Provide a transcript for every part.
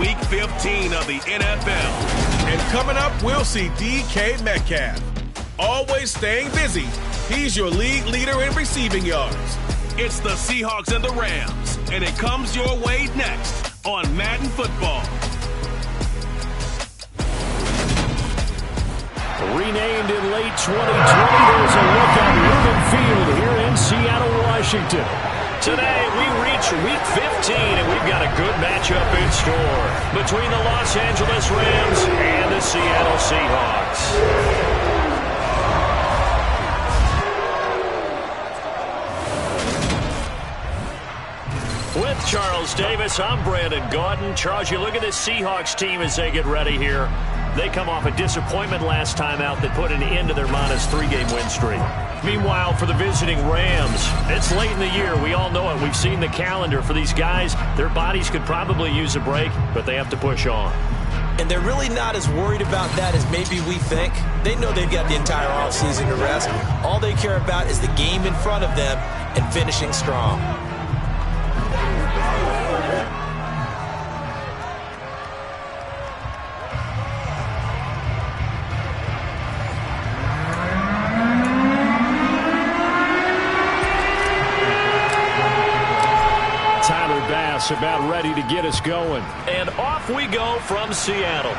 Week 15 of the NFL. And coming up, we'll see DK Metcalf. Always staying busy, he's your league leader in receiving yards. It's the Seahawks and the Rams, and it comes your way next on Madden Football. Renamed in late 2020, there's a look at Lumen Field here in Seattle, Washington. Today, we reach Week 15, and we've got a good matchup in store between the Los Angeles Rams and the Seattle Seahawks. With Charles Davis, I'm Brandon Gaudin. Charles, you look at this Seahawks team as they get ready here. They come off a disappointment last time out that put an end to their -3-game win streak. Meanwhile, for the visiting Rams, it's late in the year. We all know it. We've seen the calendar for these guys. Their bodies could probably use a break, but they have to push on. And they're really not as worried about that as maybe we think. They know they've got the entire offseason to rest. All they care about is the game in front of them and finishing strong. About ready to get us going. And off we go from Seattle.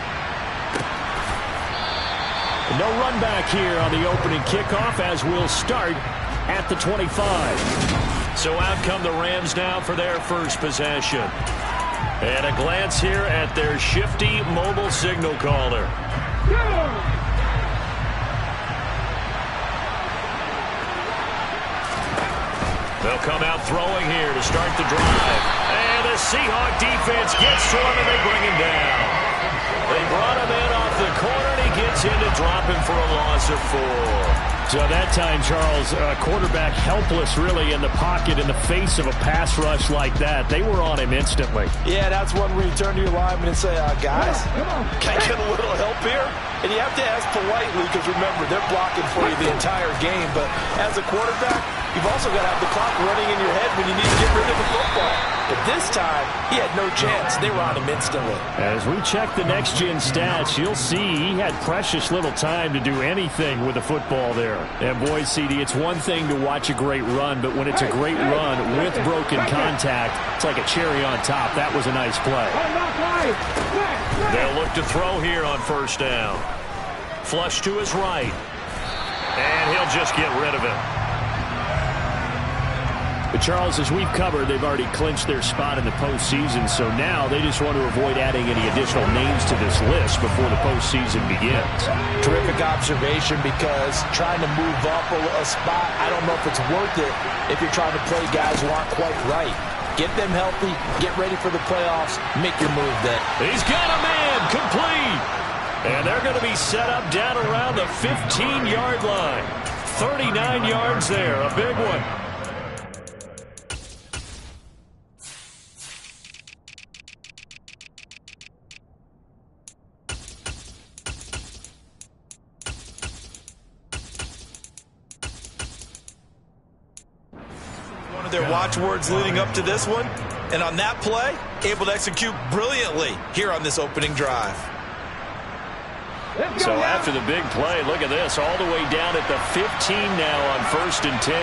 No run back here on the opening kickoff as we'll start at the 25. So out come the Rams now for their first possession. And a glance here at their shifty mobile signal caller. They'll come out throwing here to start the drive. And the Seahawk defense gets to him and they bring him down. They brought him in off the corner and he gets in to drop him for a loss of 4. So that time, Charles, quarterback helpless really in the pocket in the face of a pass rush like that. They were on him instantly. Yeah, that's one where you turn to your lineman and say, guys, can I get a little help here? And you have to ask politely because, remember, they're blocking for you the entire game. But as a quarterback, you've also got to have the clock running in your head when you need to get rid of the football. But this time, he had no chance. They were on him instantly. As we check the next-gen stats, you'll see he had precious little time to do anything with the football there. And, boy, CD, it's one thing to watch a great run, but when it's a great run with broken contact, it's like a cherry on top. That was a nice play. They'll look to throw here on first down. Flush to his right. And he'll just get rid of it. But, Charles, as we've covered, they've already clinched their spot in the postseason, so now they just want to avoid adding any additional names to this list before the postseason begins. Terrific observation because trying to move up a spot, I don't know if it's worth it if you're trying to play guys who aren't quite right. Get them healthy, get ready for the playoffs, make your move then. He's got a man, complete. And they're going to be set up down around the 15-yard line. 39 yards there, a big one. Their watchwords leading up to this one, and on that play, able to execute brilliantly here on this opening drive. So after the big play, look at this, all the way down at the 15 now on 1st and 10.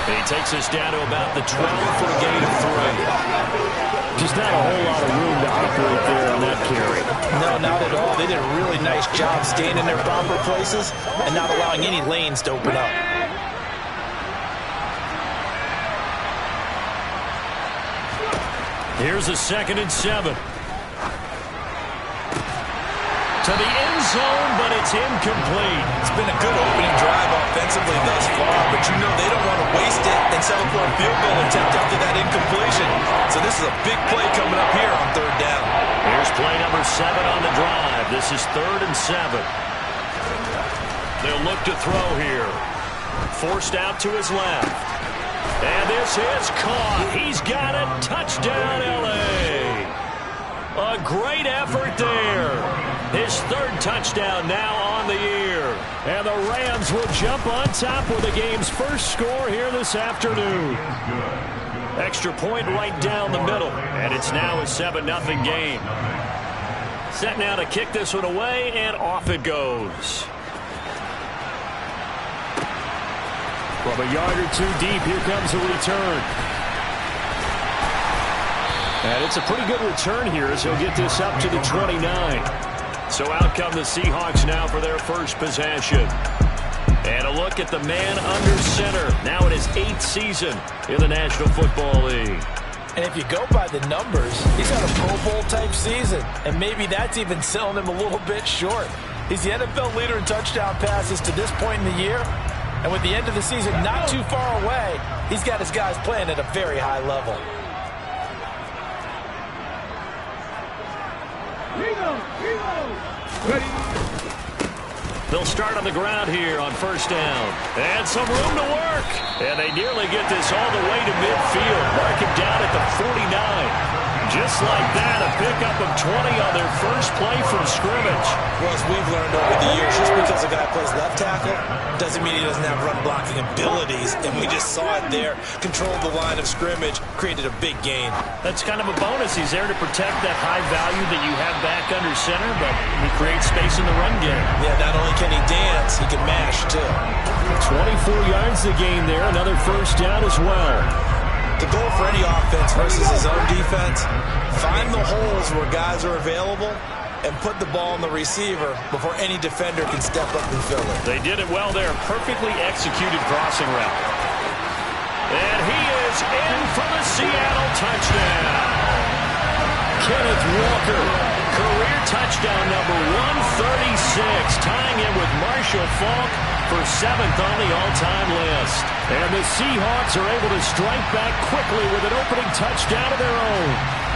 He takes us down to about the 12 for a gain of 3. Just not a whole lot of room to operate there on that carry. No, not at all. They did a really nice job staying in their proper places and not allowing any lanes to open up. Here's a 2nd and 7. To the end zone, but it's incomplete. It's been a good opening drive offensively thus far, but you know they don't want to waste it and settle for a field goal attempt after that incompletion. So this is a big play coming up here on 3rd down. Here's play number 7 on the drive. This is 3rd and 7. They'll look to throw here. Forced out to his left. And this is caught. He's got it. Touchdown, L.A. A great effort there. His 3rd touchdown now on the year. And the Rams will jump on top with the game's first score here this afternoon. Extra point right down the middle, and it's now a 7-0 game. Set now to kick this one away, and off it goes. From a yard or two deep, here comes a return. And it's a pretty good return here as he'll get this up to the 29. So out come the Seahawks now for their first possession. And a look at the man under center, now in his 8th season in the National Football League. And if you go by the numbers, he's had a Pro Bowl type season, and maybe that's even selling him a little bit short. He's the NFL leader in touchdown passes to this point in the year, and with the end of the season not too far away, he's got his guys playing at a very high level. They'll start on the ground here on first down. And some room to work. And they nearly get this all the way to midfield. Mark it down at the 49. Just like that, a pickup of 20 on their first play from scrimmage. Well, as we've learned over the years, just because a guy plays left tackle doesn't mean he doesn't have run blocking abilities. And we just saw it there. Controlled the line of scrimmage, created a big gain. That's kind of a bonus. He's there to protect that high value that you have back under center, but he creates space in the run game. Yeah, not only can he dance, he can mash, too. 24 yards the game there, another first down as well. The goal for any offense versus his own defense, find the holes where guys are available and put the ball on the receiver before any defender can step up and fill it. They did it well there. Perfectly executed crossing route. And he is in for the Seattle touchdown. Kenneth Walker, career touchdown number 136, tying in with Marshall Faulk for 7th on the all-time list. And the Seahawks are able to strike back quickly with an opening touchdown of their own.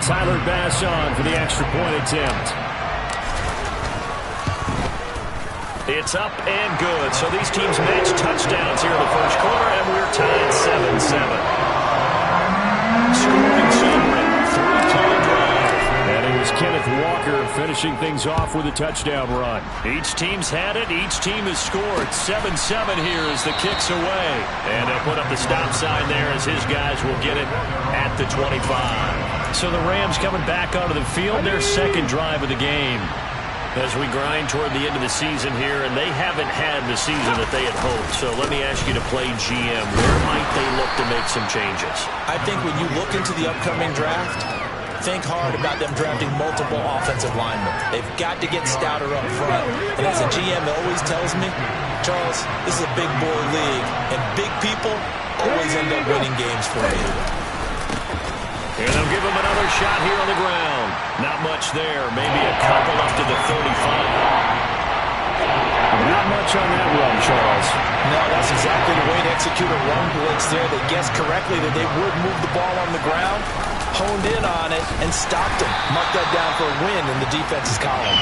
Tyler Bass on for the extra point attempt. It's up and good. So these teams match touchdowns here in the first quarter, and we're tied 7-7. Scoring summary, 3-play drive. And it was Kenneth Walker finishing things off with a touchdown run. Each team's had it. Each team has scored. 7-7 here as the kick's away. And they put up the stop sign there as his guys will get it at the 25. So the Rams coming back onto the field, their second drive of the game. As we grind toward the end of the season here, and they haven't had the season that they had hoped. So let me ask you to play GM. Where might they look to make some changes? I think when you look into the upcoming draft, think hard about them drafting multiple offensive linemen. They've got to get stouter up front. And as a GM always tells me, Charles, this is a big boy league, and big people always end up winning games for you. And they'll give him another shot here on the ground. Not much there. Maybe a couple up to the 35. Not much on that run, Charles. No, that's exactly the way to execute a run blitz there. They guessed correctly that they would move the ball on the ground, honed in on it, and stopped him. Marked that down for a win in the defense's column.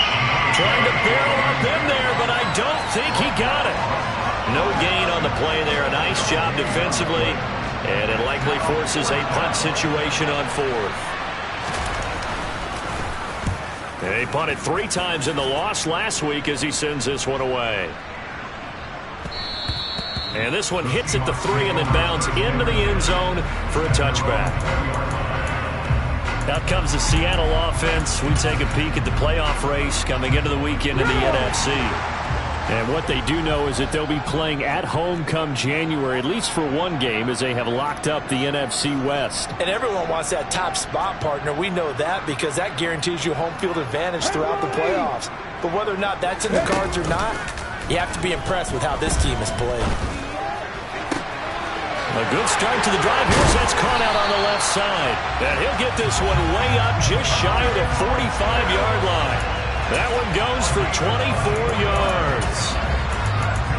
Trying to barrel up in there, but I don't think he got it. No gain on the play there. A nice job defensively. And it likely forces a punt situation on fourth. They punted 3 times in the loss last week as he sends this one away. And this one hits at the 3 and then bounds into the end zone for a touchback. Out comes the Seattle offense. We take a peek at the playoff race coming into the weekend in the NFC. And what they do know is that they'll be playing at home come January, at least for one game, as they have locked up the NFC West. And everyone wants that top spot, partner. We know that because that guarantees you home field advantage throughout the playoffs. But whether or not that's in the cards or not, you have to be impressed with how this team has played. A good start to the drive here. That's caught out on the left side. And he'll get this one way up just shy of the 45-yard line. That one goes for 24 yards.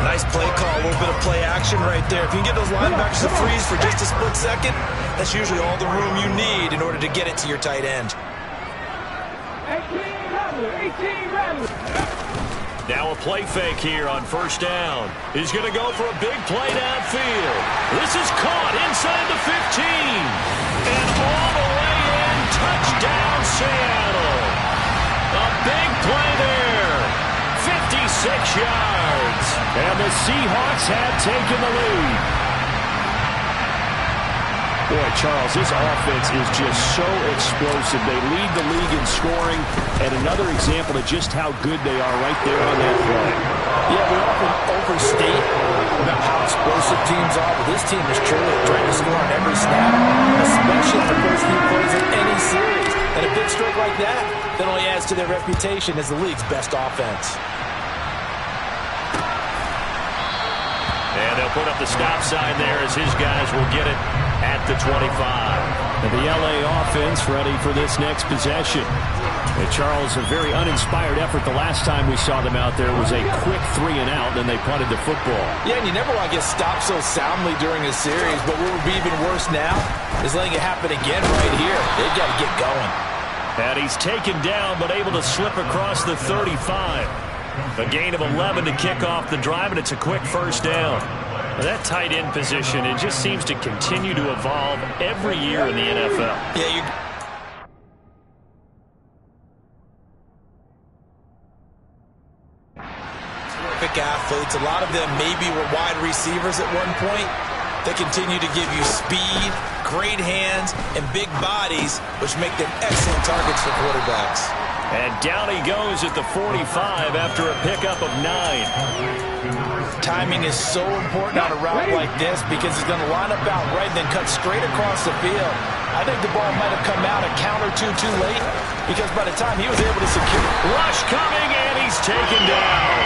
Nice play call, a little bit of play action right there. If you can get those linebackers to freeze for just a split second, that's usually all the room you need in order to get it to your tight end. 18 rattle. Now a play fake here on first down. He's going to go for a big play downfield. This is caught inside the 15. And all the way in, touchdown Seattle. A big play there. 56 yards. And the Seahawks have taken the lead. Boy, Charles, this offense is just so explosive. They lead the league in scoring, and another example of just how good they are right there on that play. Yeah, we often overstate about how explosive teams are, but this team is truly trying to score on every snap, especially the first few plays of any series. And a big stroke like that only adds to their reputation as the league's best offense. And they'll put up the stop sign there as his guys will get it at the 25. And the LA offense ready for this next possession. And Charles, a very uninspired effort the last time we saw them out there was a quick 3 and out, then they punted the football. Yeah, and you never want to get stopped so soundly during a series, but what would be even worse now is letting it happen again right here. They've got to get going. And he's taken down, but able to slip across the 35. A gain of 11 to kick off the drive, and it's a quick first down. That tight end position, it just seems to continue to evolve every year in the NFL. Yeah, terrific athletes. A lot of them maybe were wide receivers at one point. They continue to give you speed, great hands, and big bodies, which make them excellent targets for quarterbacks. And down he goes at the 45 after a pickup of 9. Timing is so important on a route like this because he's going to line up out right and then cut straight across the field. I think the ball might have come out a count or two too late because by the time he was able to secure. Rush coming, and he's taken down.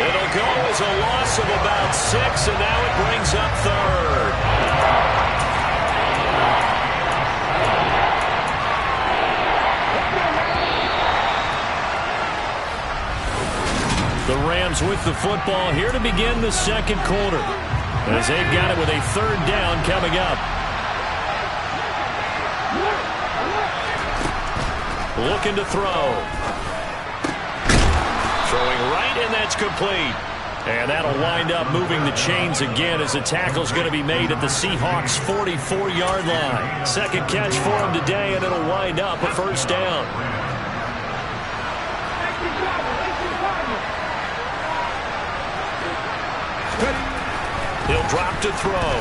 It'll go as a loss of about 6, and now it brings up 3rd. The Rams with the football here to begin the second quarter as they've got it with a 3rd down coming up. Looking to throw. Throwing right, and that's complete. And that'll wind up moving the chains again as the tackle's going to be made at the Seahawks' 44-yard line. Second catch for him today, and it'll wind up a 1st down. He'll drop to throw.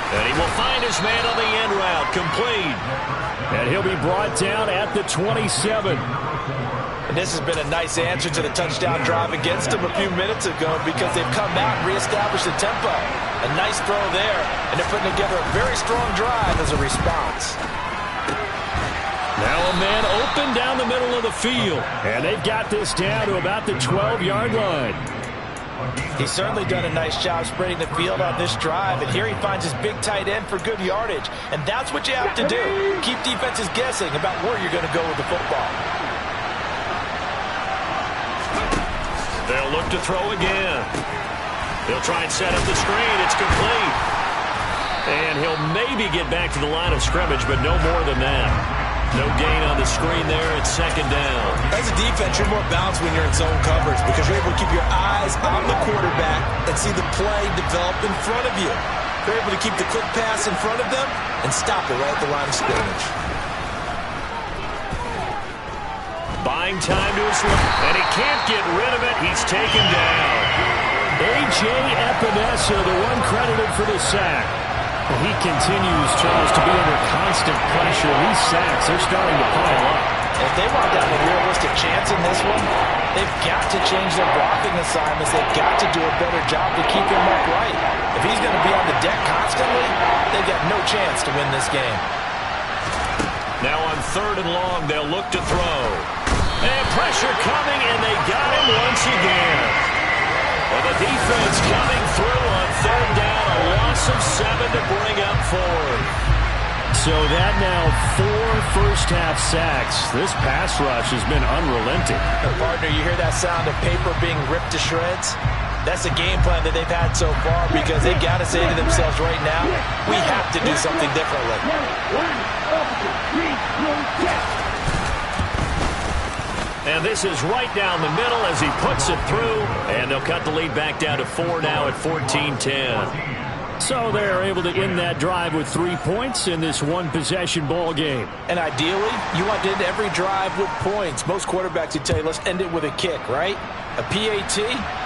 And he will find his man on the end route, complete. And he'll be brought down at the 27. And this has been a nice answer to the touchdown drive against them a few minutes ago because they've come out and reestablished the tempo. A nice throw there, and they're putting together a very strong drive as a response. Now a man open down the middle of the field. And they've got this down to about the 12-yard line. He's certainly done a nice job spreading the field on this drive, and here he finds his big tight end for good yardage. And that's what you have to do. Keep defenses guessing about where you're going to go with the football. They'll look to throw again. He'll try and set up the screen. It's complete. And he'll maybe get back to the line of scrimmage, but no more than that. No gain on the screen there. It's 2nd down. As a defense, you're more balanced when you're in zone coverage because you're able to keep your eyes on the quarterback and see the play develop in front of you. You're able to keep the quick pass in front of them and stop it right at the line of scrimmage. Buying time to his left, and he can't get rid of it. He's taken down. A.J. Epinesa, the one credited for the sack. He continues, Charles, to be under constant pressure. These sacks, they're starting to pile up. If they want to have a realistic chance in this one, they've got to change their blocking assignments. They've got to do a better job to keep him upright. If he's going to be on the deck constantly, they've got no chance to win this game. Now on 3rd and long, they'll look to throw. And pressure coming, and they got him once again. And the defense coming through on third down, a loss of 7 to bring up forward. So that now 4 first-half sacks. This pass rush has been unrelenting. Partner, you hear that sound of paper being ripped to shreds? That's the game plan that they've had so far because they've got to say to themselves right now, we have to do something differently. And this is right down the middle as he puts it through. And they'll cut the lead back down to 4 now at 14-10. So they're able to end that drive with 3 points in this one-possession ball game. And ideally, you want to end every drive with points. Most quarterbacks would tell you, let's end it with a kick, right? A PAT,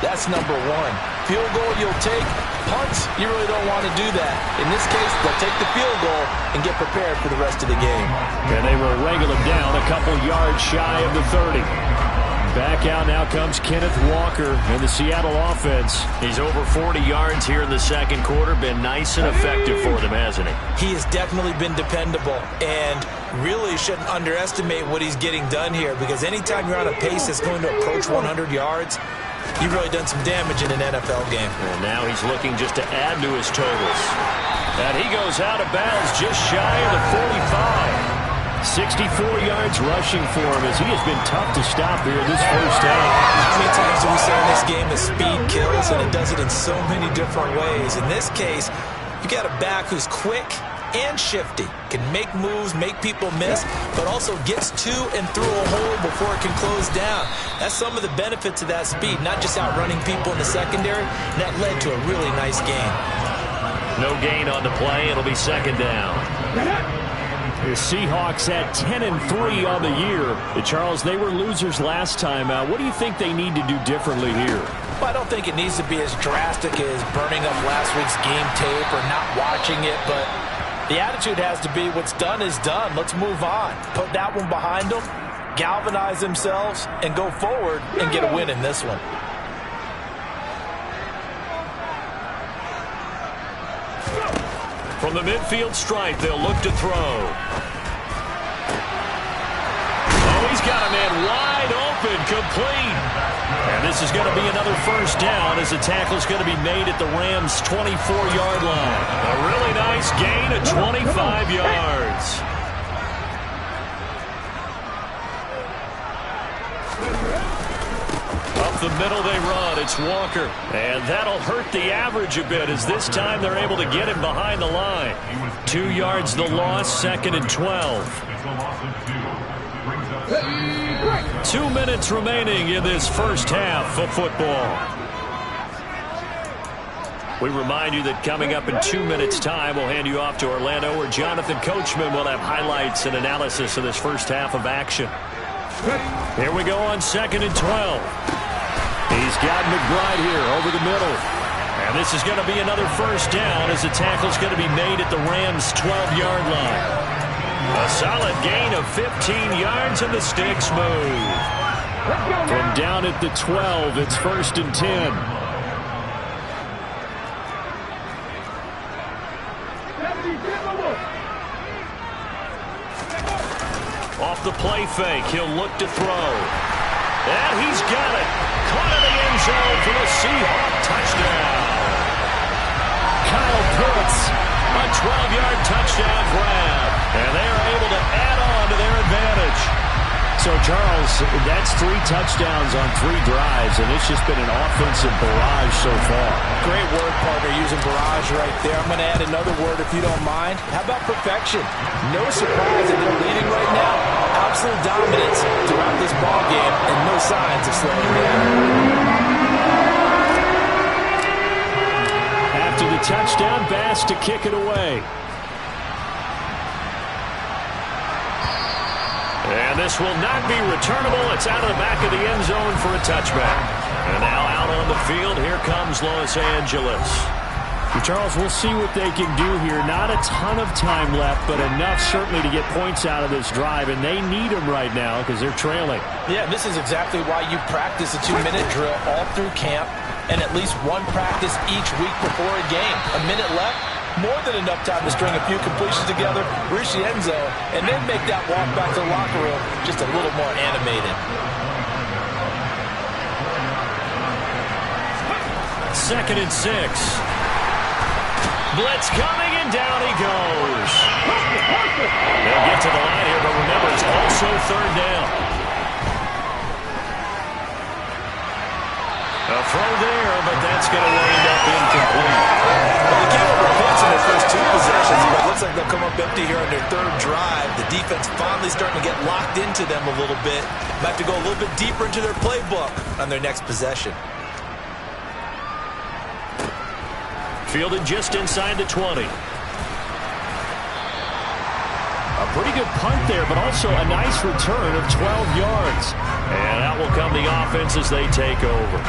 that's number 1. Field goal you'll take. Punts, you really don't want to do that. In this case, they'll take the field goal and get prepared for the rest of the game. And they will wrangle him down a couple yards shy of the 30. Back out now comes Kenneth Walker in the Seattle offense. He's over 40 yards here in the second quarter. Been nice and effective for them, hasn't he? He has definitely been dependable and really shouldn't underestimate what he's getting done here because anytime you're on a pace that's going to approach 100 yards, you've really done some damage in an NFL game. And now he's looking just to add to his totals. And he goes out of bounds just shy of the 45. 64 yards rushing for him as he has been tough to stop here in this first half. How many times do we say in this game that speed kills, and it does it in so many different ways? In this case, you got a back who's quick and shifty, can make moves, make people miss, but also gets to and through a hole before it can close down. That's some of the benefits of that speed, not just outrunning people in the secondary, and that led to a really nice gain. No gain on the play. It'll be second down. The Seahawks at 10-3 on the year. Charles, they were losers last time out. What do you think they need to do differently here? Well, I don't think it needs to be as drastic as burning up last week's game tape or not watching it, but the attitude has to be what's done is done. Let's move on. Put that one behind them, galvanize themselves, and go forward and get a win in this one. From the midfield stripe, they'll look to throw. Oh, he's got a man wide open, complete. And this is going to be another first down as the tackle's going to be made at the Rams' 24-yard line. A really nice gain of 25 yards. Up the middle they run. It's Walker. And that'll hurt the average a bit as this time they're able to get him behind the line. 2 yards the loss, second and 12. 2 minutes remaining in this first half of football. We remind you that coming up in 2 minutes' time, we'll hand you off to Orlando, where Jonathan Coachman will have highlights and analysis of this first half of action. Here we go on second and 12. He's got McBride here over the middle. And this is going to be another first down as the tackle's going to be made at the Rams' 12-yard line. A solid gain of 15 yards and the sticks move. From down at the 12, it's first and 10. Off the play fake, he'll look to throw. And he's got it. Caught in the end zone for the Seahawk touchdown. Kyle Pitts. A 12-yard touchdown grab. And they are able to add on to their advantage. So, Charles, that's 3 touchdowns on 3 drives, and it's just been an offensive barrage so far. Great word, partner, using barrage right there. I'm going to add another word if you don't mind. How about perfection? No surprise that they're leading right now. Absolute dominance throughout this ball game and no signs of slowing down. After the touchdown, Bass to kick it away. And this will not be returnable. It's out of the back of the end zone for a touchback. And now out on the field, here comes Los Angeles. Charles, we'll see what they can do here. Not a ton of time left, but enough certainly to get points out of this drive, and they need them right now because they're trailing. Yeah, this is exactly why you practice a 2-minute drill all through camp and at least one practice each week before a game. A minute left, more than enough time to string a few completions together, reach the end zone, and then make that walk back to the locker room just a little more animated. Second and 6. Blitz coming, and down he goes. They'll get to the line here, but remember, it's also third down. A throw there, but that's going to wind up incomplete. Well, they gave up a points in their first 2 possessions, but it looks like they'll come up empty here on their third drive. The defense finally starting to get locked into them a little bit. Might have to go a little bit deeper into their playbook on their next possession. Fielded just inside the 20. A pretty good punt there, but also a nice return of 12 yards. And out will come the offense as they take over.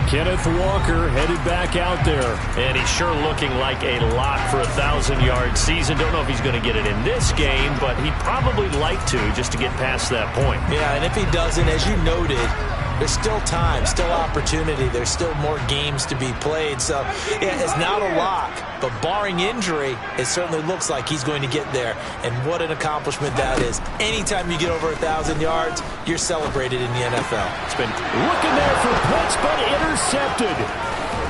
Kenneth Walker headed back out there. And he's sure looking like a lock for a 1,000-yard season. Don't know if he's going to get it in this game, but he'd probably like to just to get past that point. Yeah, and if he doesn't, as you noted, there's still time, still opportunity. There's still more games to be played. So, yeah, it's not a lock. But barring injury, it certainly looks like he's going to get there. And what an accomplishment that is. Anytime you get over 1,000 yards, you're celebrated in the NFL. It's been looking there for Pitts, but intercepted.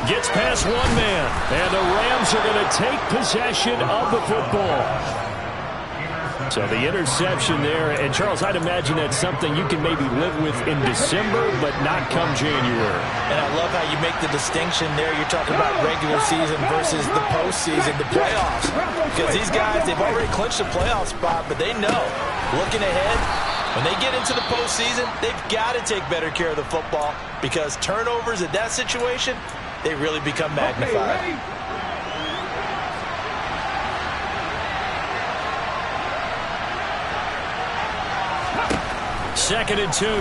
Gets past one man. And the Rams are going to take possession of the football. So the interception there, and Charles, I'd imagine that's something you can maybe live with in December, but not come January. And I love how you make the distinction there. You're talking about regular season versus the postseason, the playoffs. Because these guys, they've already clinched a playoff spot, but they know, looking ahead, when they get into the postseason, they've got to take better care of the football because turnovers in that situation, they really become magnified. Second and 2. Looking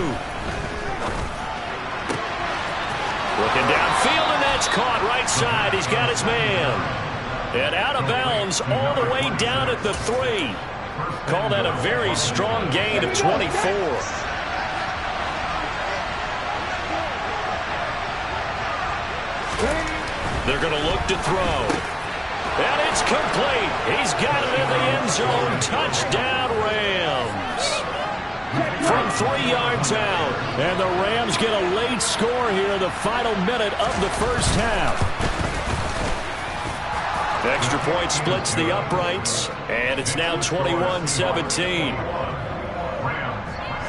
downfield, and that's caught right side. He's got his man. And out of bounds all the way down at the 3. Call that a very strong gain of 24. They're going to look to throw. And it's complete. He's got it in the end zone. Touchdown, Rams. From 3 yards out. And the Rams get a late score here in the final minute of the first half. Extra point splits the uprights, and it's now 21-17.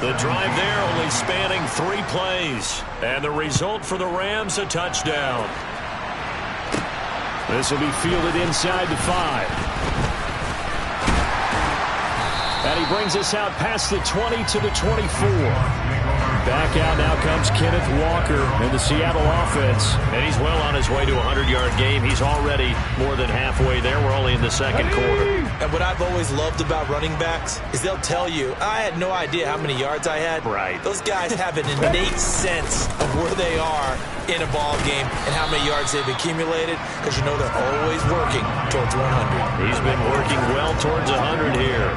The drive there only spanning 3 plays. And the result for the Rams, a touchdown. This will be fielded inside the 5. And he brings us out past the 20 to the 24. Back out now comes Kenneth Walker in the Seattle offense. And he's well on his way to a 100-yard game. He's already more than halfway there. We're only in the second quarter. And what I've always loved about running backs is they'll tell you, I had no idea how many yards I had. Right. Those guys have an innate sense of where they are in a ball game and how many yards they've accumulated because you know they're always working towards 100. He's been working well towards 100 here.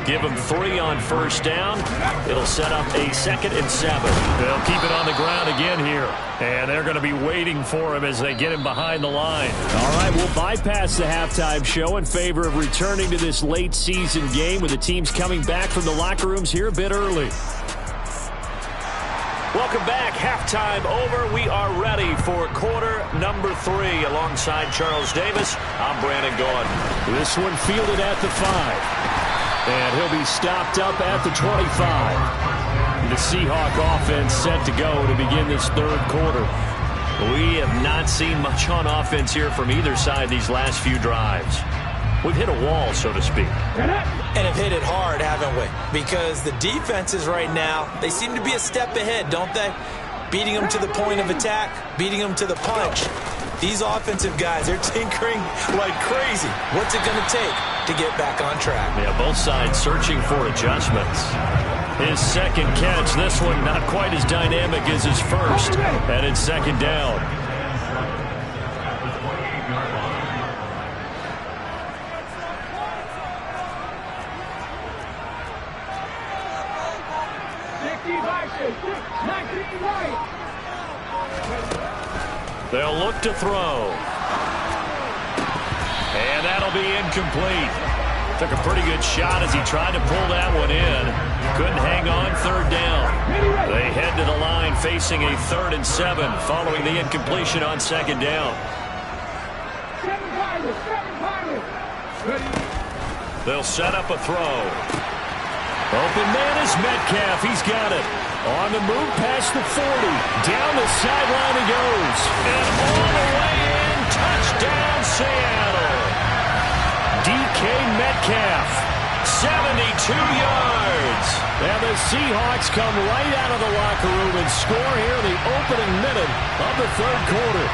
Give him 3 on first down. It'll set up a 2nd and 7. They'll keep it on the ground again here. And they're going to be waiting for him as they get him behind the line. All right, we'll bypass the halftime show in favor of returning to this late season game with the teams coming back from the locker rooms here a bit early. Welcome back. Halftime over. We are ready for quarter number 3. Alongside Charles Davis, I'm Brandon Gaudin. This one fielded at the 5. And he'll be stopped up at the 25. The Seahawk offense set to go to begin this third quarter. We have not seen much on offense here from either side these last few drives. We've hit a wall, so to speak. And have hit it hard, haven't we? Because the defenses right now, they seem to be a step ahead, don't they? Beating them to the point of attack, beating them to the punch. These offensive guys, they're tinkering like crazy. What's it going to take to get back on track? Yeah, both sides searching for adjustments. His second catch, this one not quite as dynamic as his first. And it's second down. They'll look to throw. be incomplete. Took a pretty good shot as he tried to pull that one in. Couldn't hang on third down. They head to the line facing a 3rd and 7 following the incompletion on 2nd down. They'll set up a throw. Open man is Metcalf. He's got it. On the move past the 40. Down the sideline he goes. And all the way in. Touchdown, Seattle. D.K. Metcalf, 72 yards. And the Seahawks come right out of the locker room and score here in the opening minute of the 3rd quarter.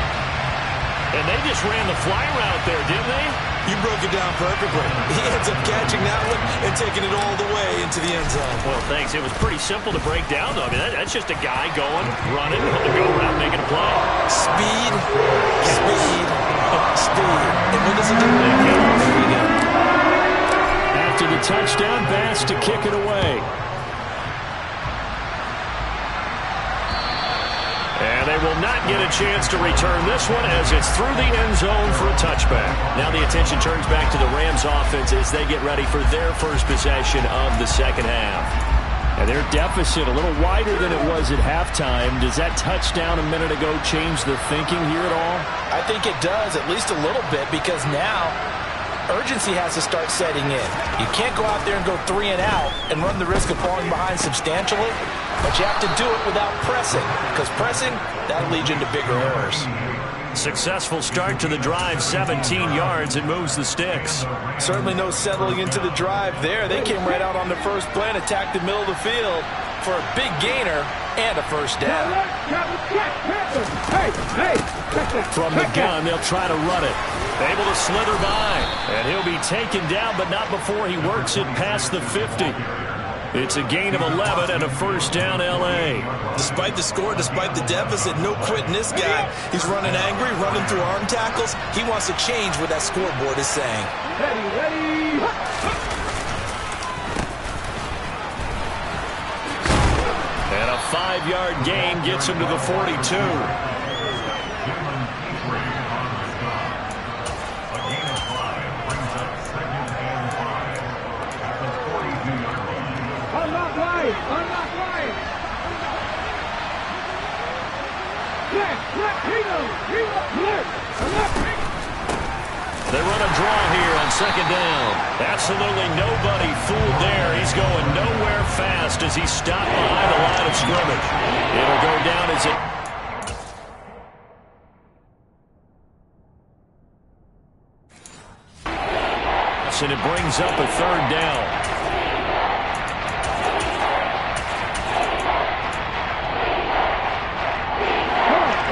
And they just ran the fly route there, didn't they? You broke it down perfectly. He ends up catching that one and taking it all the way into the end zone. Well, thanks. It was pretty simple to break down, though. I mean, that's just a guy going, running, on the go route, making a play. Speed, speed, speed. And what does it do? There you go. After the touchdown, Bass to kick it away. And they will not get a chance to return this one as it's through the end zone for a touchback. Now the attention turns back to the Rams offense as they get ready for their first possession of the 2nd half. And their deficit a little wider than it was at halftime. Does that touchdown a minute ago change the thinking here at all? I think it does, at least a little bit, because now urgency has to start setting in. You can't go out there and go 3 and out and run the risk of falling behind substantially, but you have to do it without pressing, because pressing, that'll lead you into bigger errors. Successful start to the drive, 17 yards, and moves the sticks. Certainly no settling into the drive there. They came right out on the first play and attacked the middle of the field for a big gainer and a first down. From the gun, they'll try to run it. Able to slither by, and he'll be taken down, but not before he works it past the 50. It's a gain of 11 and a first down, L.A. Despite the score, despite the deficit, no quitting this guy. He's running angry, running through arm tackles. He wants to change what that scoreboard is saying. Ready. And a 5-yard gain gets him to the 42. I'm not lying. They run a draw here on 2nd down. Absolutely nobody fooled there. He's going nowhere fast as he's stopped behind the line of scrimmage. It'll go down as it... And it brings up a 3rd down.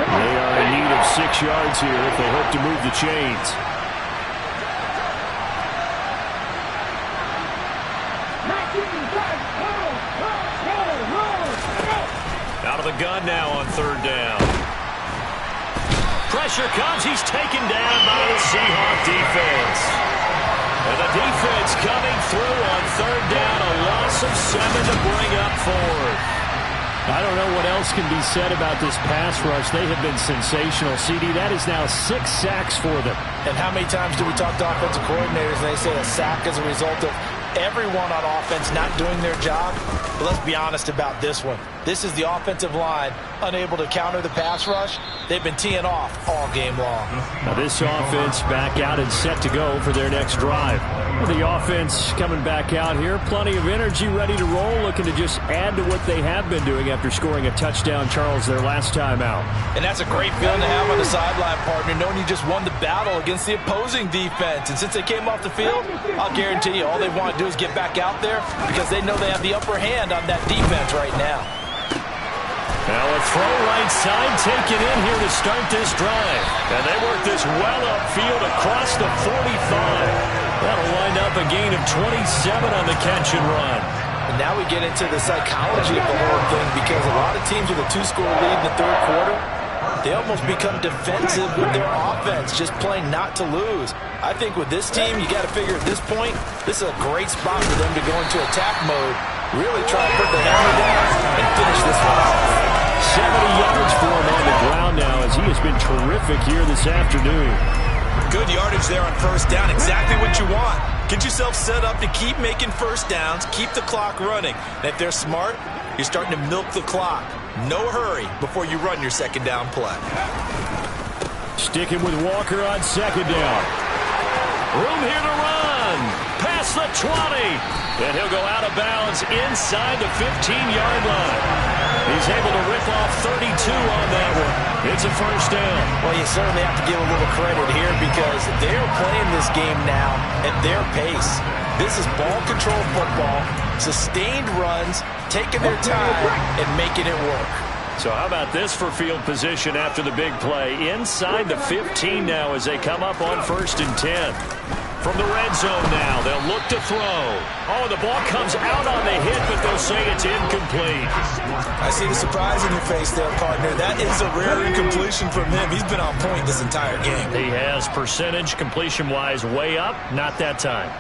They are in need of 6 yards here if they hope to move the chains. Out of the gun now on 3rd down. Pressure comes. He's taken down by the Seahawk defense. And the defense coming through on 3rd down. A loss of 7 to bring up 4th. I don't know what else can be said about this pass rush. They have been sensational. CD, that is now 6 sacks for them. And how many times do we talk to offensive coordinators and they say a sack is a result of everyone on offense not doing their job? But let's be honest about this one. This is the offensive line unable to counter the pass rush. They've been teeing off all game long. Now this offense back out and set to go for their next drive. The offense coming back out here. Plenty of energy, ready to roll, looking to just add to what they have been doing after scoring a touchdown, Charles, their last time out. And that's a great feeling to have on the sideline, partner, knowing you just won the battle against the opposing defense. And since they came off the field, I'll guarantee you all they want to do is get back out there because they know they have the upper hand on that defense right now. Now a throw right side taken in here to start this drive. And they work this well upfield across the 45. That'll wind up a gain of 27 on the catch and run. And now we get into the psychology of the whole thing because a lot of teams with a 2-score lead in the 3rd quarter, they almost become defensive with their offense, just playing not to lose. I think with this team, you got to figure at this point, this is a great spot for them to go into attack mode, really try to put the hammer down and finish this one off. 70 yards for him on the ground now as he has been terrific here this afternoon. Good yardage there on first down. Exactly what you want. Get yourself set up to keep making first downs, keep the clock running. And if they're smart, you're starting to milk the clock. No hurry before you run your second down play. Sticking with Walker on second down. Room here to run. Past the 20. And he'll go out of bounds inside the 15-yard line. He's able to rip off 32 on that one. It's a first down. Well, you certainly have to give a little credit here because they're playing this game now at their pace. This is ball control football, sustained runs, taking their time and making it work. So how about this for field position after the big play? Inside the 15 now as they come up on 1st and 10. From the red zone now, they'll look to throw. Oh, the ball comes out on the hit, but they'll say it's incomplete. I see the surprise in your face there, partner. That is a rare incompletion from him. He's been on point this entire game. He has percentage completion-wise way up, not that time.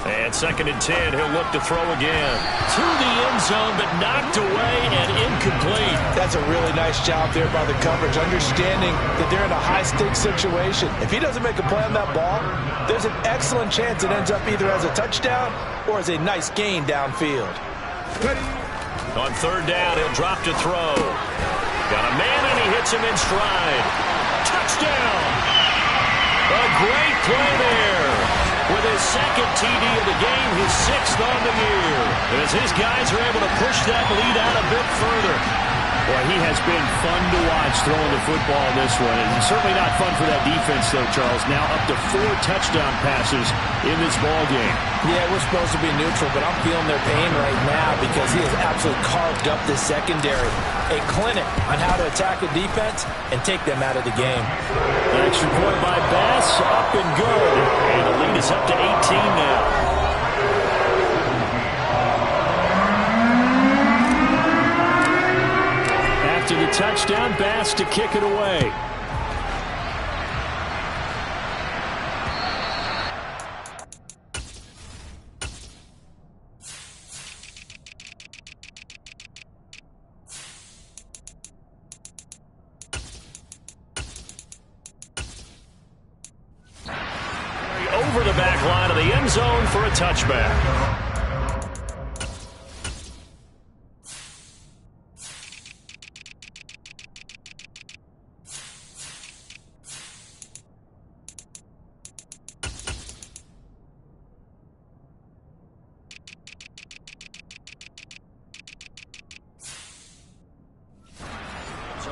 And 2nd and 10, he'll look to throw again. To the end zone, but knocked away and incomplete. That's a really nice job there by the coverage, understanding that they're in a high-stakes situation. If he doesn't make a play on that ball, there's an excellent chance it ends up either as a touchdown or as a nice gain downfield. On 3rd down, he'll drop to throw. Got a man, and he hits him in stride. Touchdown! A great play there. With his 2nd TD of the game, his 6th on the year. As his guys are able to push that lead out a bit further. Boy, he has been fun to watch throwing the football in this one. And certainly not fun for that defense, though, Charles. Now up to 4 touchdown passes in this ball game. Yeah, we're supposed to be neutral, but I'm feeling their pain right now because he has absolutely carved up this secondary. A clinic on how to attack a defense and take them out of the game. Extra point by Bass, up and good. And the lead is up to 18 now. After the touchdown, Bass to kick it away. Over the back line of the end zone for a touchback.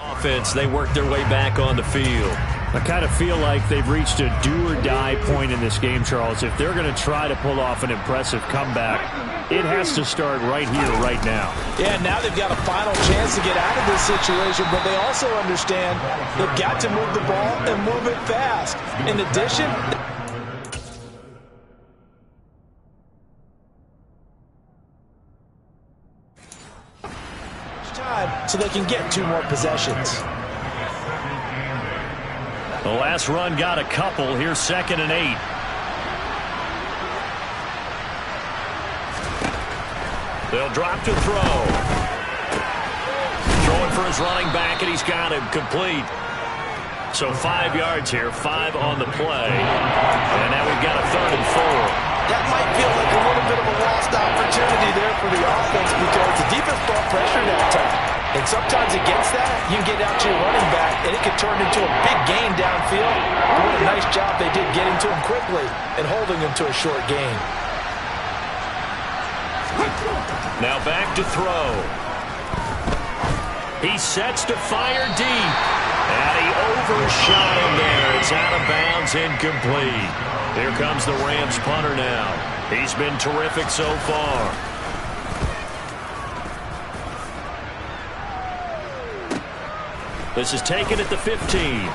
Offense, they work their way back on the field. I kind of feel like they've reached a do-or-die point in this game, Charles. If they're going to try to pull off an impressive comeback, it has to start right here, right now. Yeah, now they've got a final chance to get out of this situation, but they also understand they've got to move the ball and move it fast. In addition, time so they can get 2 more possessions. The last run got a couple. Here's 2nd and 8. They'll drop to throw. Throwing for his running back, and he's got him complete. So 5 yards here, 5 on the play. And now we've got a 3rd and 4. That might feel like a little bit of a lost opportunity there for the offense because the defense brought pressure that time. And sometimes against that, you can get out to your running back, and it can turn into a big gain downfield. But what a nice job they did getting to him quickly and holding him to a short gain. Now back to throw. He sets to fire deep. And he overshot him there. It's out of bounds, incomplete. Here comes the Rams punter now. He's been terrific so far. This is taken at the 15.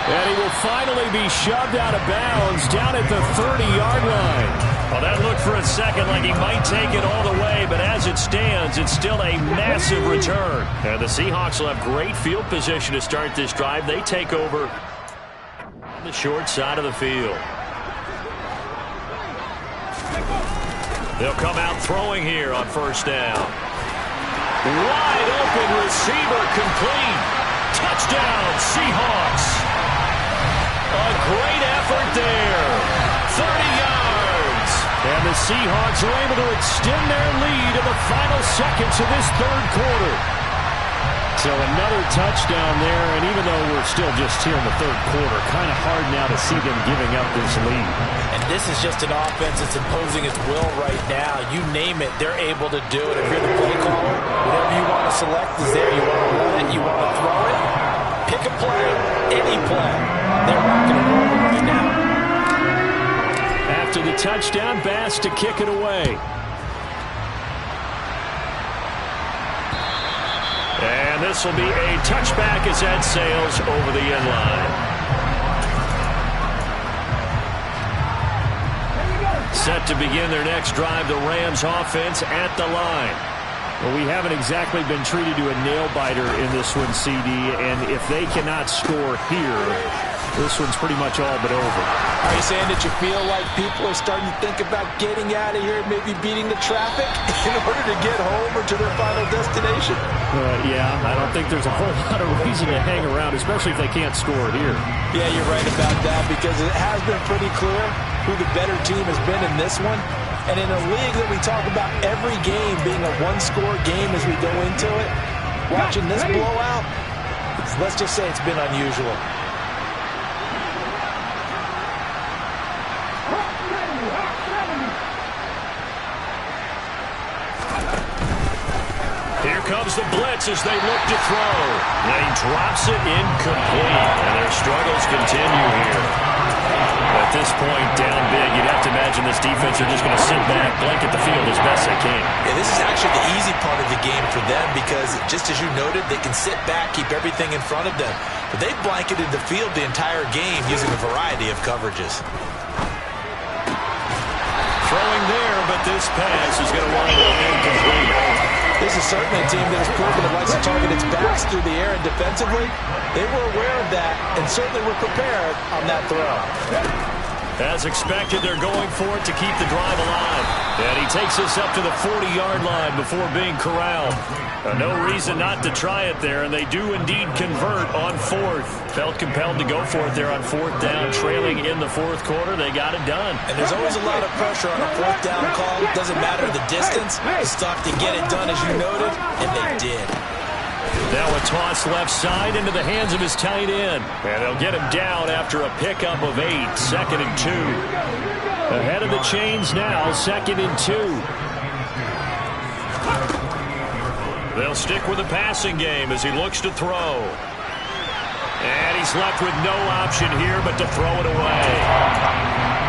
And he will finally be shoved out of bounds down at the 30-yard line. Well, that looked for a second like he might take it all the way, but as it stands, it's still a massive return. And the Seahawks will have great field position to start this drive. They take over on the short side of the field. They'll come out throwing here on first down. Wide open receiver complete. Touchdown, Seahawks. A great effort there. 30 yards. And the Seahawks are able to extend their lead in the final seconds of this third quarter. So another touchdown there, and even though we're still just here in the third quarter, kind of hard now to see them giving up this lead. And this is just an offense that's imposing its will right now. You name it, they're able to do it. If you're the play caller, whatever you want to select is there. You want to run it, you want to throw it, pick a play, any play. They're rocking and rolling right now. After the touchdown, Bass to kick it away. And this will be a touchback as that sails over the end line. Set to begin their next drive, the Rams offense at the line. Well, we haven't exactly been treated to a nail-biter in this one, CD, and if they cannot score here, this one's pretty much all but over. Are you saying that you feel like people are starting to think about getting out of here and maybe beating the traffic in order to get home or to their final destination? Yeah, I don't think there's a whole lot of reason to hang around, especially if they can't score here. Yeah, you're right about that because it has been pretty clear who the better team has been in this one. And in a league that we talk about every game being a one-score game as we go into it, watching this blowout, let's just say it's been unusual. Here comes the blitz as they look to throw. And he drops it incomplete. And their struggles continue here. At this point, down big, you'd have to imagine this defense are just going to sit back, blanket the field as best they can. Yeah, this is actually the easy part of the game for them because, just as you noted, they can sit back, keep everything in front of them. But they've blanketed the field the entire game using a variety of coverages. Throwing there, but this pass is going to wind up incomplete. This is certainly a team that has proven it likes to target its backs through the air, and defensively, they were aware of that and certainly were prepared on that throw. As expected, they're going for it to keep the drive alive. And he takes us up to the 40-yard line before being corralled. No reason not to try it there, and they do indeed convert on fourth. Felt compelled to go for it there on fourth down, trailing in the fourth quarter. They got it done. And there's always a lot of pressure on a fourth down call. It doesn't matter the distance. You stop to get it done, as you noted, and they did. Now a toss left side into the hands of his tight end. And they'll get him down after a pickup of 8. 2nd and 2. Ahead of the chains now, 2nd and 2. They'll stick with the passing game as he looks to throw. And he's left with no option here but to throw it away.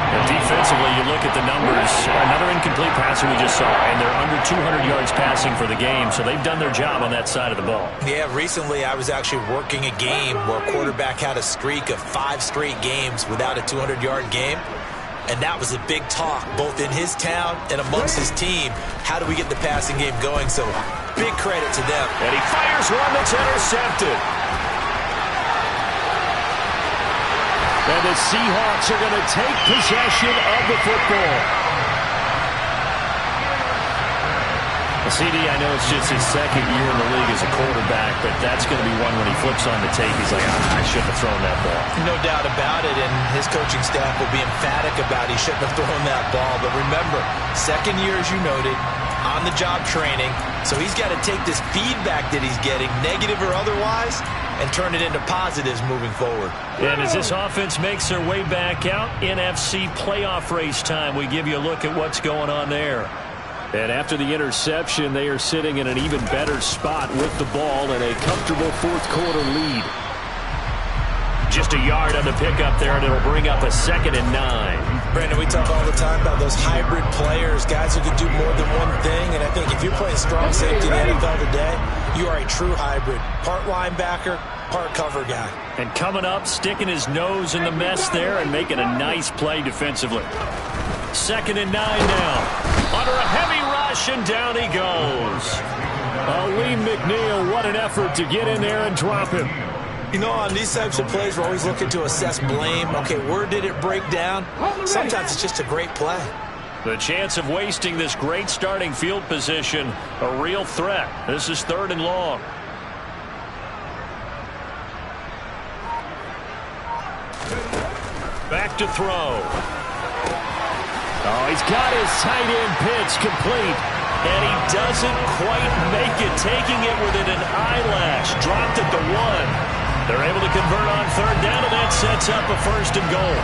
And defensively, you look at the numbers. Another incomplete passer we just saw, and they're under 200 yards passing for the game, so they've done their job on that side of the ball. Yeah, recently I was actually working a game where a quarterback had a streak of 5 straight games without a 200-yard game, and that was a big talk, both in his town and amongst his team. How do we get the passing game going? So big credit to them. And he fires one that's intercepted. And the Seahawks are going to take possession of the football. CD, I know it's just his 2nd year in the league as a quarterback, but that's going to be one when he flips on the tape. He's like, I shouldn't have thrown that ball. No doubt about it, and his coaching staff will be emphatic about he shouldn't have thrown that ball. But remember, 2nd year, as you noted, on-the-job training, so he's got to take this feedback that he's getting, negative or otherwise, and turn it into positives moving forward. And as this offense makes their way back out, NFC playoff race time, we give you a look at what's going on there. And after the interception, they are sitting in an even better spot with the ball and a comfortable fourth quarter lead. Just a yard on the pickup there, and it'll bring up a 2nd and 9. Brandon, we talk all the time about those hybrid players, guys who can do more than one thing, and I think if you're playing strong safety in the NFL today, you are a true hybrid. Part linebacker, part cover guy. And coming up, sticking his nose in the mess there and making a nice play defensively. 2nd and 9 now. Under a heavy rush, and down he goes. Lee McNeil, what an effort to get in there and drop him. You know, on these types of plays, we're always looking to assess blame. Okay, where did it break down? Sometimes it's just a great play. The chance of wasting this great starting field position, a real threat. This is 3rd and long. Back to throw. Oh, he's got his tight end pitch complete. And he doesn't quite make it, taking it within an eyelash. Dropped at the 1. They're able to convert on 3rd down, and that sets up a 1st and goal.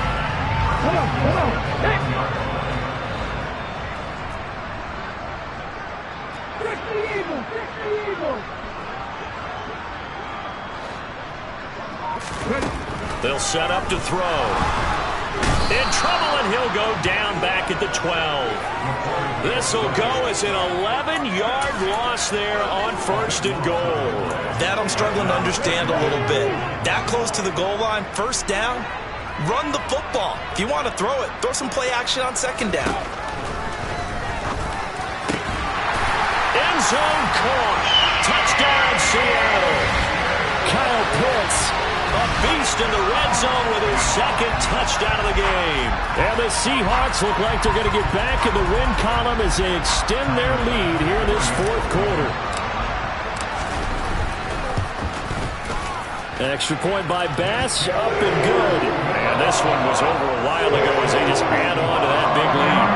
Hold on. Hey. Trick the eagle. They'll set up to throw. In trouble, and he'll go down back at the 12. This will go as an 11-yard loss there on 1st and goal. That I'm struggling to understand a little bit. That close to the goal line, 1st down, run the football. If you want to throw it, throw some play action on 2nd down. End zone caught. Touchdown, Seattle. Kyle Pitts, a beast in the red zone with his 2nd touchdown of the game. And the Seahawks look like they're going to get back in the win column as they extend their lead here in this 4th quarter. Extra point by Bass, up and good. And this one was over a while ago as they just add on to that big lead.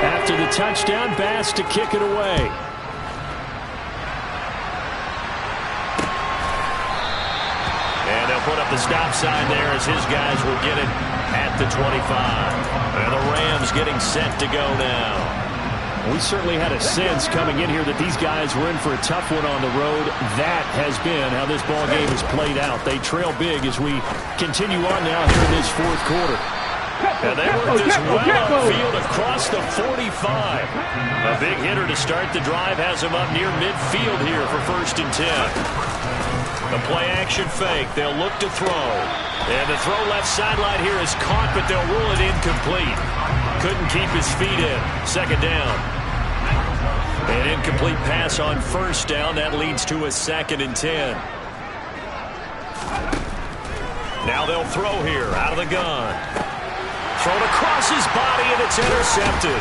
After the touchdown, Bass to kick it away. And they'll put up the stop sign there as his guys will get it at the 25. And the Rams getting set to go now. We certainly had a sense coming in here that these guys were in for a tough one on the road. That has been how this ball game has played out. They trail big as we continue on now here in this 4th quarter. And they work this well upfield across the 45. A big hitter to start the drive has him up near midfield here for 1st and 10. The play action fake. They'll look to throw. And the throw left sideline here is caught, but they'll rule it incomplete. Couldn't keep his feet in. 2nd down. An incomplete pass on 1st down. That leads to a 2nd and 10. Now they'll throw here out of the gun. Thrown across his body, and it's intercepted.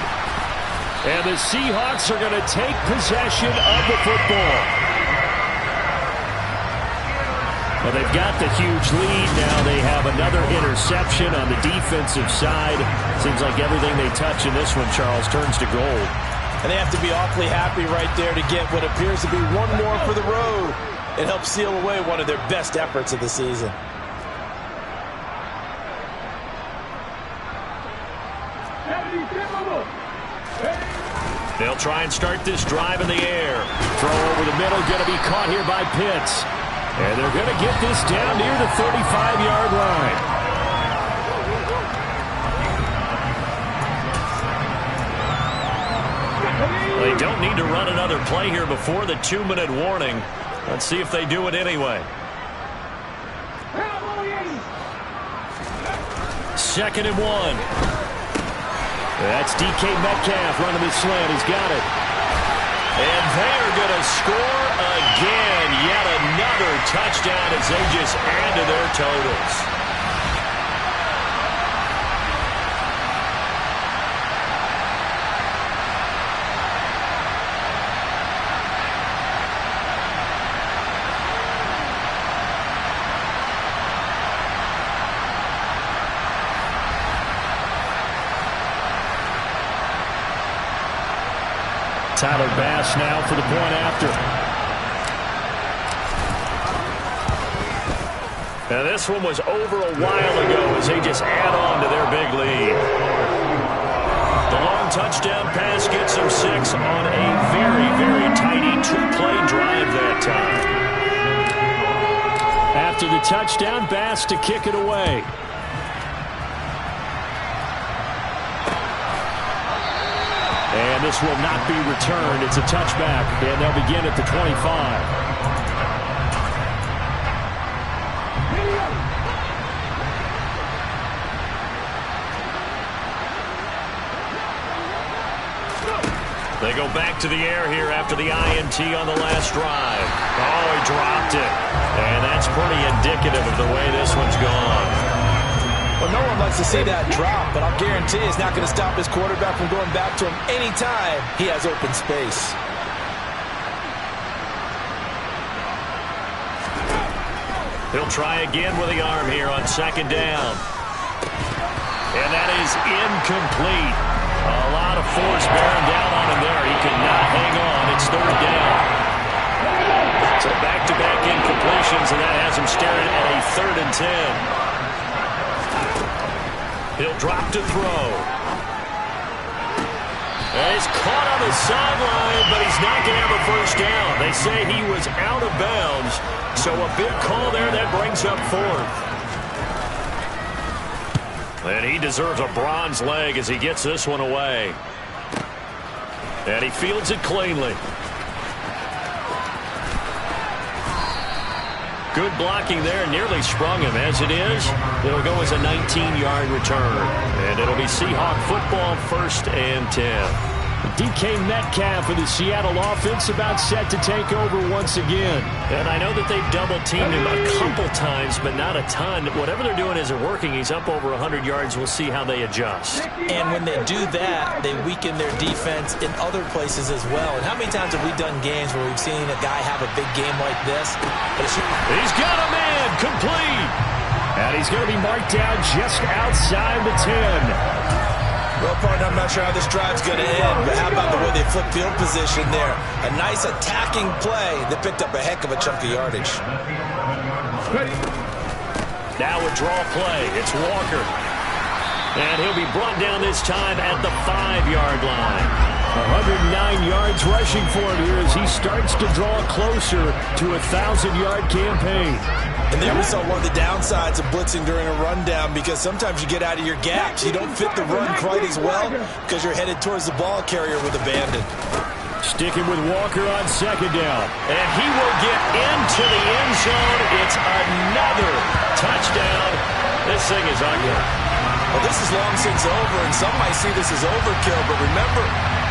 And the Seahawks are going to take possession of the football. Well, they've got the huge lead. Now they have another interception on the defensive side. Seems like everything they touch in this one, Charles, turns to gold. And they have to be awfully happy right there to get what appears to be one more for the road. It helps seal away one of their best efforts of the season. They'll try and start this drive in the air. Throw over the middle, going to be caught here by Pitts. And they're going to get this down near the 35-yard line. They don't need to run another play here before the 2-minute warning. Let's see if they do it anyway. 2nd and 1. That's DK Metcalf running the slant. He's got it. And they're going to score again. Yet another touchdown as they just add to their totals. Tyler Bass now for the point after. Now this one was over a while ago as they just add on to their big lead. The long touchdown pass gets them 6 on a very, very tidy 2-play drive that time. After the touchdown, Bass to kick it away. And this will not be returned. It's a touchback, and they'll begin at the 25. They go back to the air here after the INT on the last drive. Oh, he dropped it. And that's pretty indicative of the way this one's gone. Well, no one likes to see that drop, but I'll guarantee it's not going to stop his quarterback from going back to him anytime he has open space. He'll try again with the arm here on second down. And that is incomplete. A lot of force bearing down on him there. He could not hang on. It's third down. So back-to-back incompletions, and that has him staring at a 3rd and 10. He'll drop to throw. And he's caught on the sideline, but he's not going to have a first down. They say he was out of bounds, so a big call there that brings up 4th. And he deserves a bronze leg as he gets this one away. And he fields it cleanly. Good blocking there, nearly sprung him. As it is, it'll go as a 19-yard return. And it'll be Seahawk football, 1st and 10. DK Metcalf for the Seattle offense about set to take over once again. And I know that they've double-teamed him a couple times, but not a ton. Whatever they're doing isn't working. He's up over 100 yards. We'll see how they adjust. And when they do that, they weaken their defense in other places as well. And how many times have we done games where we've seen a guy have a big game like this? He's got a man complete. And he's going to be marked down just outside the 10. Well, partner, I'm not sure how this drive's going to end, but how about the way they flip field position there? A nice attacking play that picked up a heck of a chunk of yardage. Now a draw play. It's Walker. And he'll be brought down this time at the 5-yard line. 109 yards rushing for him here as he starts to draw closer to a 1,000-yard campaign. And there we saw one of the downsides of blitzing during a rundown, because sometimes you get out of your gaps. You don't fit the run quite as well because you're headed towards the ball carrier with abandon. Sticking with Walker on second down. And he will get into the end zone. It's another touchdown. This thing is ugly. Well, this is long since over, and some might see this as overkill, but remember,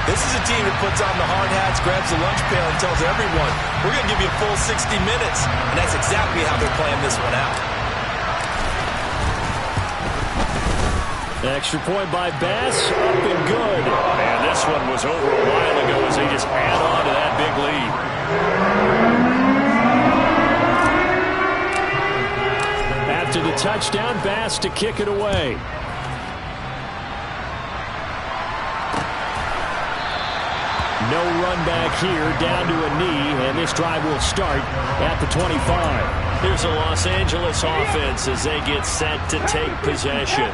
this is a team that puts on the hard hats, grabs the lunch pail, and tells everyone, we're going to give you a full 60 minutes. And that's exactly how they're playing this one out. Extra point by Bass, up and good. And this one was over a while ago as they just add on to that big lead. After the touchdown, Bass to kick it away. No run back here, down to a knee, and this drive will start at the 25. Here's a Los Angeles offense as they get set to take possession.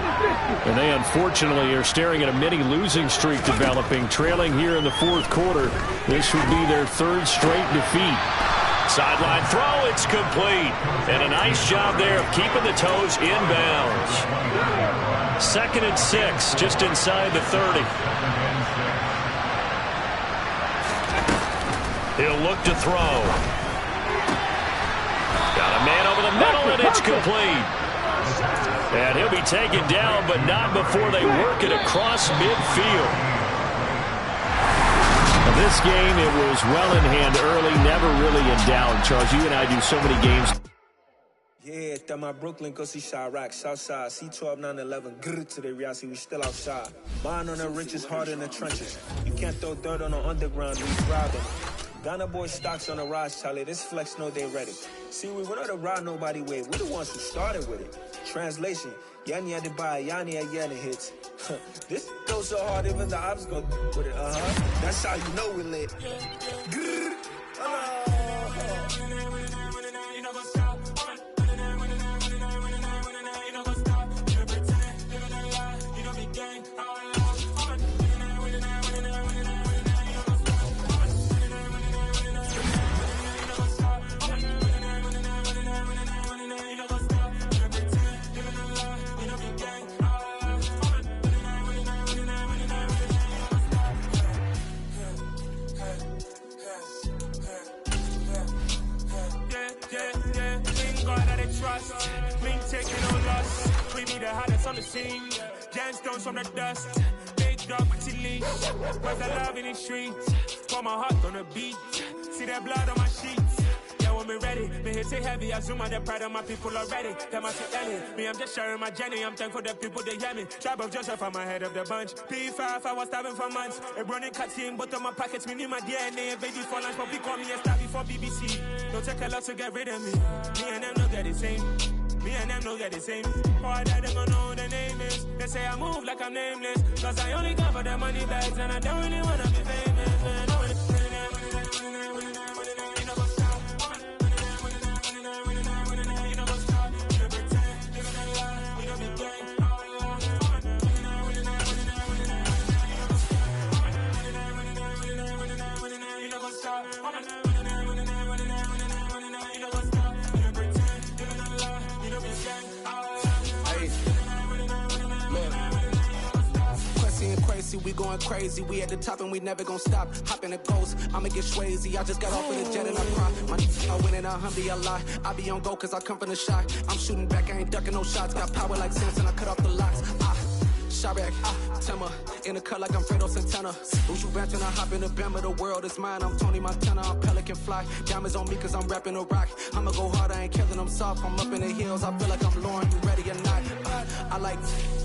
And they unfortunately are staring at a mini losing streak developing, trailing here in the 4th quarter. This would be their 3rd straight defeat. Sideline throw, it's complete. And a nice job there of keeping the toes in bounds. 2nd and 6, just inside the 30. He'll look to throw. Got a man over the middle, and it's complete. And he'll be taken down, but not before they work it across midfield. In this game, it was well in hand early, never really in doubt. Charles, you and I do so many games. Yeah, that my Brooklyn, go see Chirac, Southside, C12, 911, grrr to the reality, we still outside. Mine on the riches, hard in the trenches. You can't throw dirt on the underground, we thrive on it. Ghana boy stocks on the rise, Charlie. This flex know they ready. See, we went on the ride nobody with. We're the ones who started with it. Translation, Yanni had to buy, Yanni at Yanni hits. This goes so hard, even the ops go with it. That's how you know we lit. Grrr. Trust, clean taking no loss. We be the hottest on the scene. Gemstones from the dust. Big dog, pretty leash. Where's the love in the streets? Pour my heart on the beat. See that blood on my sheets. Yeah, we're coming ready. Me hit it heavy, I zoom on the pride of my people already. Them I say Ellie, me I'm just sharing my journey. I'm thankful the people they hear me. Tribe of Joseph, I'm ahead of the bunch. P5, I was starving for months. A running cut team, but on my pockets, me need my DNA. Baby for lunch, but we call me a star before BBC. Don't take a lot to get rid of me. Me and them no get the same. Me and them no get the same. Boy, that they gon' know who the name is. They say I move like I'm nameless. Cause I only come for the money bags and I don't really wanna be famous, man. We going crazy, we at the top and we never gon' stop. Hop in the ghost, I'ma get swayzy. I just got off of the jet and I cry. My I win in a Humvee, a lot. I be on go cause I come from the shot. I'm shooting back, I ain't ducking no shots. Got power like Samson, I cut off the locks. Chirac, Timmer, in the cut like I'm Fredo Santana. Usual Ranton, I hop in the Bama, the world is mine. I'm Tony Montana, I'm Pelican Fly. Diamonds on me cause I'm rapping a rock. I'ma go hard, I ain't killing them soft. I'm up in the hills, I feel like I'm Lauren, you ready or not? I like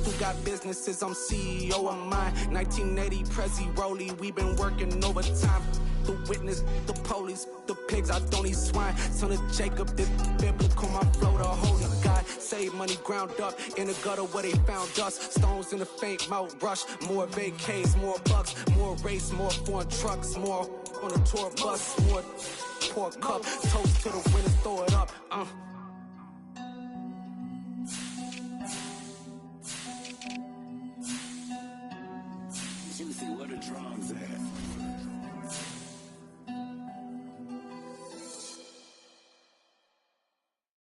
who got businesses, I'm CEO of mine. 1980, Prezi Rolly, we been working overtime. The witness, the police, the pigs, I don't eat swine. Son of Jacob, this biblical, my flow, the holy God. Save money ground up in the gutter where they found us. Stones in the faint mouth rush. More vacays, more bucks, more race, more foreign trucks, more on a tour bus, more pork cup. Toast to the winners, throw it up. Juicy, where the drums at?